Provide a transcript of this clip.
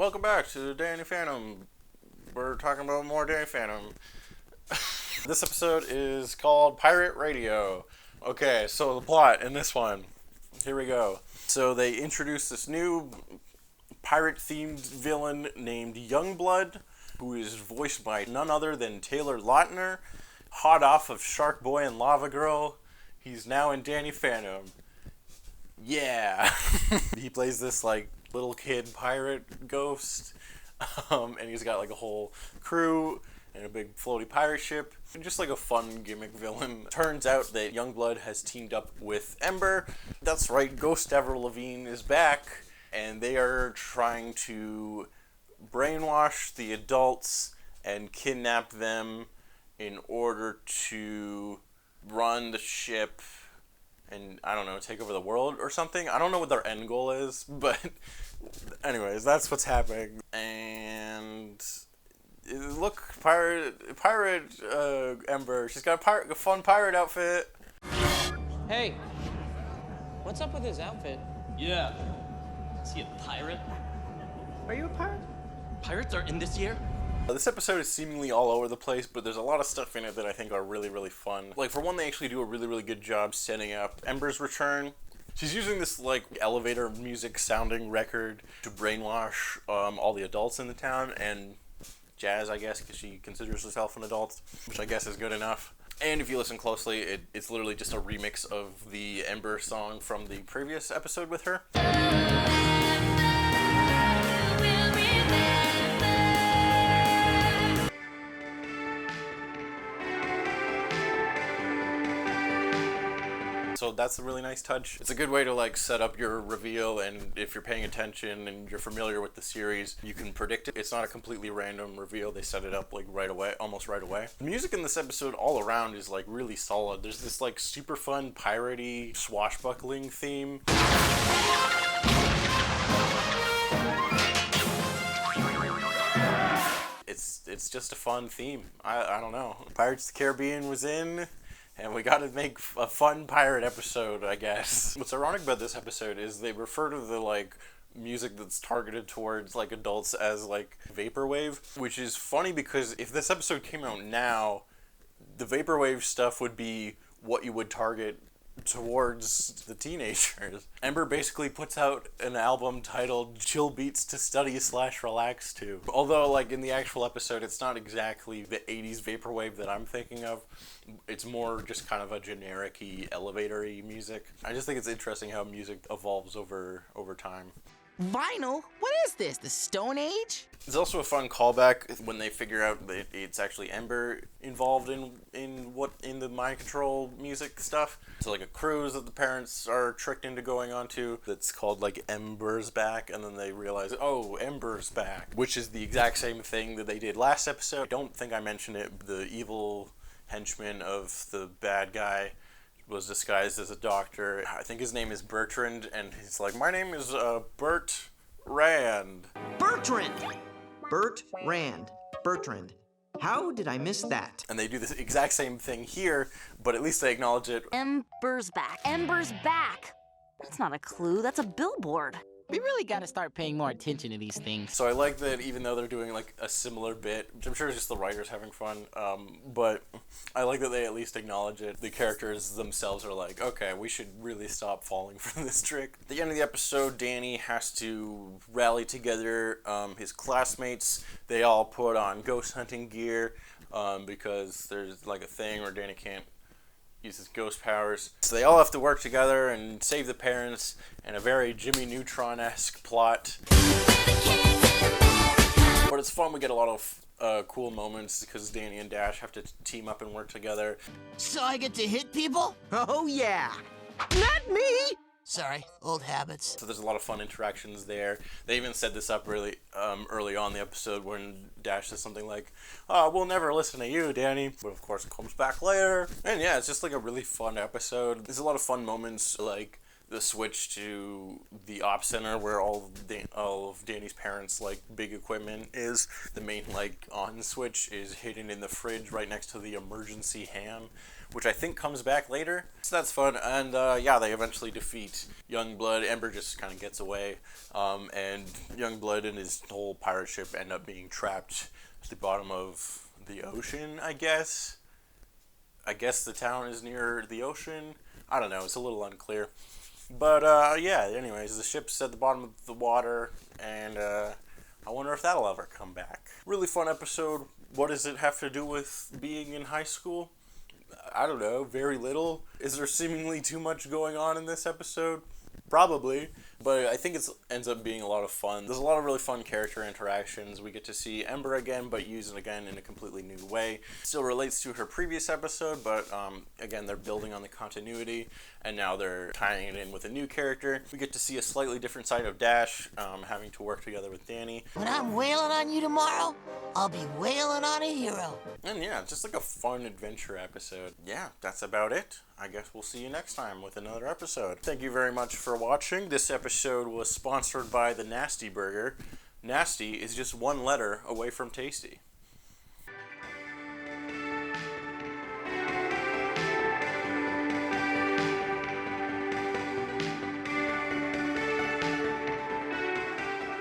welcome back to Dany Phantom. We're talking about more Dany Phantom. This episode is called Pirate Radio. Okay, so the plot in this one. Here we go. So they introduce this new pirate-themed villain named Youngblood, who is voiced by none other than Taylor Lautner, hot off of Sharkboy and Lava Girl. He's now in Dany Phantom. Yeah. He plays this little kid pirate ghost, and he's got a whole crew and a big floaty pirate ship, and just a fun gimmick villain. Turns out that Youngblood has teamed up with Ember. That's right, Ghost Ever Levine is back, and they are trying to brainwash the adults and kidnap them in order to run the ship and, I don't know, take over the world or something. I don't know what their end goal is, but anyways, that's what's happening. And look, pirate Ember, she's got a fun pirate outfit. Hey, what's up with his outfit? Yeah. Is he a pirate? Are you a pirate? Pirates are in this year? This episode is seemingly all over the place, but there's a lot of stuff in it that I think are really, really fun. For one, they actually do a really, really good job setting up Ember's return. She's using this, elevator music sounding record to brainwash all the adults in the town, and Jazz, I guess, because she considers herself an adult, which I guess is good enough. And if you listen closely, it's literally just a remix of the Ember song from the previous episode with her. So that's a really nice touch. It's a good way to set up your reveal, and if you're paying attention and you're familiar with the series, you can predict it. It's not a completely random reveal. They set it up right away, almost right away. The music in this episode all around is really solid. There's this super fun piratey swashbuckling theme. It's just a fun theme. I don't know. Pirates of the Caribbean was in, and we gotta make a fun pirate episode, I guess. What's ironic about this episode is they refer to the, music that's targeted towards, adults as, vaporwave, which is funny because if this episode came out now, the vaporwave stuff would be what you would target towards the teenagers. Ember basically puts out an album titled Chill Beats to Study / Relax to. Although, in the actual episode, it's not exactly the 80s vaporwave that I'm thinking of. It's more just kind of a generic-y, elevator-y music. I just think it's interesting how music evolves over time. Vinyl? What is this, the Stone Age? There's also a fun callback when they figure out that it's actually Ember involved in the mind control music stuff. So a cruise that the parents are tricked into going onto that's called Ember's Back, and then they realize, oh, Ember's back, which is the exact same thing that they did last episode. I don't think I mentioned it. The evil henchman of the bad guy was disguised as a doctor. I think his name is Bertrand, and he's my name is Bert Rand. Bertrand! Bert Rand. Bertrand. How did I miss that? And they do the exact same thing here, but at least they acknowledge it. Ember's back. Ember's back. That's not a clue, that's a billboard. We really gotta start paying more attention to these things. So I like that even though they're doing a similar bit, which I'm sure is just the writers having fun, but I like that they at least acknowledge it. The characters themselves are okay, we should really stop falling for this trick. At the end of the episode, Dany has to rally together his classmates. They all put on ghost hunting gear because there's a thing where Dany can't use his ghost powers. So they all have to work together and save the parents in a very Jimmy Neutron-esque plot. But it's fun. We get a lot of cool moments because Dany and Dash have to team up and work together. So I get to hit people? Oh, yeah. Not me! Sorry, old habits. So there's a lot of fun interactions there. They even set this up really early on in the episode when Dash says something we'll never listen to you, Dany. But of course it comes back later. And yeah, it's just a really fun episode. There's a lot of fun moments the switch to the op center where all of Dany's parents big equipment is. The main on switch is hidden in the fridge right next to the emergency ham, which I think comes back later. So that's fun. And yeah, they eventually defeat Youngblood. Ember just kind of gets away, and Youngblood and his whole pirate ship end up being trapped at the bottom of the ocean, I guess. I guess the town is near the ocean. I don't know. It's a little unclear. But yeah, anyways, the ship's at the bottom of the water, and I wonder if that'll ever come back. Really fun episode. What does it have to do with being in high school? I don't know, very little. Is there seemingly too much going on in this episode? Probably, but I think it ends up being a lot of fun. There's a lot of really fun character interactions. We get to see Ember again, but use it again in a completely new way. Still relates to her previous episode, but again, they're building on the continuity, and now they're tying it in with a new character. We get to see a slightly different side of Dash, having to work together with Dany. When I'm wailing on you tomorrow, I'll be wailing on a hero. And yeah, just like a fun adventure episode. Yeah, that's about it. I guess we'll see you next time with another episode. Thank you very much for watching. This episode was sponsored by the Nasty Burger. Nasty is just one letter away from tasty.